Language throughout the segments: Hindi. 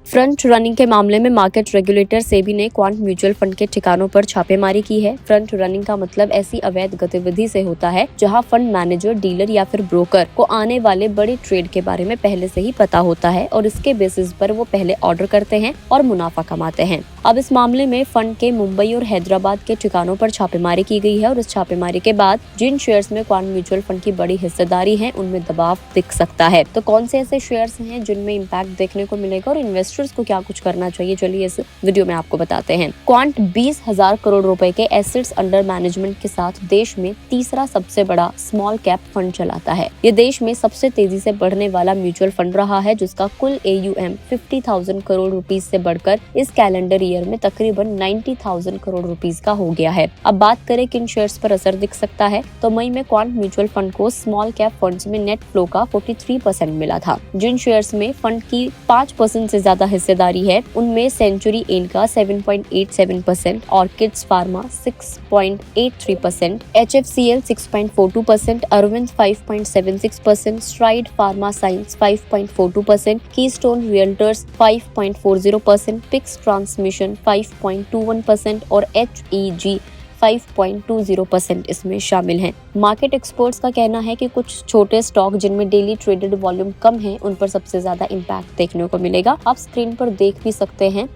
फ्रंट रनिंग के मामले में मार्केट रेगुलेटर सेबी ने क्वांट म्यूचुअल फंड के ठिकानों पर छापेमारी की है। फ्रंट रनिंग का मतलब ऐसी अवैध गतिविधि से होता है जहां फंड मैनेजर, डीलर या फिर ब्रोकर को आने वाले बड़े ट्रेड के बारे में पहले से ही पता होता है और इसके बेसिस पर वो पहले ऑर्डर करते हैं और मुनाफा कमाते हैं। अब इस मामले में फंड के मुंबई और हैदराबाद के ठिकानों पर छापेमारी की गई है और इस छापेमारी के बाद जिन शेयर्स में क्वांट म्यूचुअल फंड की बड़ी हिस्सेदारी है उनमें दबाव दिख सकता है। तो कौन से ऐसे शेयर्स हैं जिनमें इम्पैक्ट देखने को मिलेगा और इन्वेस्टर्स को क्या कुछ करना चाहिए, चलिए इस वीडियो में आपको बताते हैं। क्वांट 20,000 करोड़ रुपए के एसेट्स अंडर मैनेजमेंट के साथ देश में तीसरा सबसे बड़ा स्मॉल कैप फंड चलाता है। ये देश में सबसे तेजी से बढ़ने वाला म्यूचुअल फंड रहा है जिसका कुल AUM 50,000 करोड़ रुपीस से बढ़कर इस कैलेंडर ईयर में तकरीबन 90,000 करोड़ रुपीस का हो गया है। अब बात करें किन शेयर्स पर असर दिख सकता है, तो मई में क्वांट म्यूचुअल फंड को स्मॉल कैप फंड्स में नेट फ्लो का 43% मिला था। जिन शेयर्स में फंड की 5% से ज्यादा हिस्सेदारी है उनमें सेंचुरी इनका 7.87%, Orchids Pharma 6.83%, HFCL 6.42%, Arvind 5.76%, Stride Pharma Science 5.42%, Keystone Realtors 5.40%, Pix Transmission 5.21% और HEG 5.20% इसमें शामिल हैं। मार्केट एक्सपर्ट्स का कहना है कि कुछ छोटे स्टॉक जिनमें डेली ट्रेडेड वॉल्यूम कम है उन पर सबसे ज्यादा इम्पैक्ट देखने को मिलेगा। आप स्क्रीन पर देख भी सकते हैं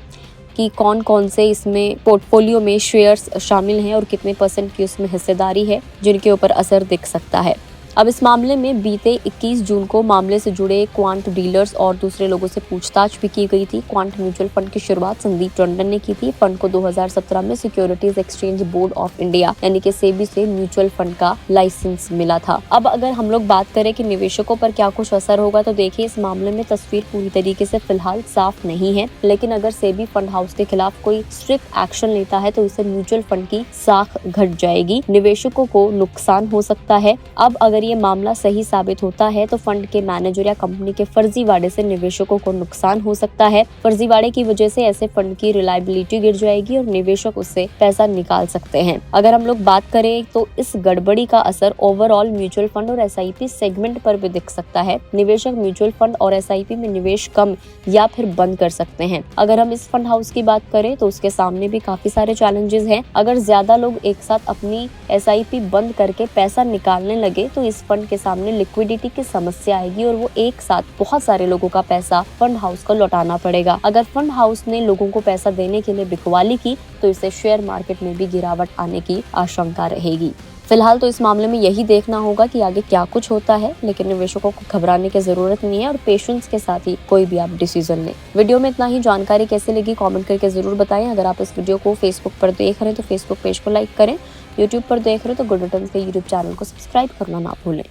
कि कौन कौन से इसमें पोर्टफोलियो में शेयर्स शामिल हैं और कितने % की उसमें हिस्सेदारी है जिनके ऊपर असर दिख सकता है। अब इस मामले में बीते 21 जून को मामले से जुड़े क्वांट डीलर्स और दूसरे लोगों से पूछताछ भी की गई थी। क्वांट म्यूचुअल फंड की शुरुआत संदीप टंडन ने की थी। फंड को 2017 में securities exchange board of India यानी कि सेबी से म्यूचुअल फंड का लाइसेंस मिला था। अब अगर हम लोग बात करें कि निवेशकों पर क्या कुछ असर होगा, तो देखिए इस मामले में तस्वीर पूरी तरीके से फिलहाल साफ नहीं है, लेकिन अगर सेबी फंड हाउस के खिलाफ कोई स्ट्रिक्ट एक्शन लेता है तो इससे म्यूचुअल फंड की साख घट जाएगी, निवेशकों को नुकसान हो सकता है। अब अगर ये मामला सही साबित होता है तो फंड के मैनेजर या कंपनी के फर्जीवाड़े से निवेशकों को नुकसान हो सकता है। फर्जीवाड़े की वजह से ऐसे फंड की रिलायबिलिटी गिर जाएगी और निवेशक उससे पैसा निकाल सकते हैं। अगर हम लोग बात करें तो इस गड़बड़ी का असर ओवरऑल म्यूचुअल फंड और SIP सेगमेंट पर भी दिख सकता है। निवेशक म्यूचुअल फंड और SIP में निवेश कम या फिर बंद कर सकते हैं। अगर हम इस फंड हाउस की बात करें तो उसके सामने भी काफी सारे चैलेंजेस हैं। अगर ज्यादा लोग एक साथ अपनी SIP बंद करके पैसा निकालने लगे तो इस फंड के सामने लिक्विडिटी की समस्या आएगी और वो एक साथ बहुत सारे लोगों का पैसा फंड हाउस को लौटाना पड़ेगा। अगर फंड हाउस ने लोगों को पैसा देने के लिए बिकवाली की तो इससे शेयर मार्केट में भी गिरावट आने की आशंका रहेगी। फिलहाल तो इस मामले में यही देखना होगा कि आगे क्या कुछ होता है, लेकिन निवेशकों को घबराने की जरूरत नहीं है और पेशेंस के साथ ही कोई भी आप डिसीजन लें। वीडियो में इतना ही। जानकारी कैसे लगी कमेंट करके जरूर बताएं। अगर आप इस वीडियो को फेसबुक पर देख रहे हैं तो फेसबुक पेज को लाइक करें। यूट्यूब पर देख रहे हो तो गुड रिटर्न्स के यूट्यूब चैनल को सब्सक्राइब करना ना भूलें।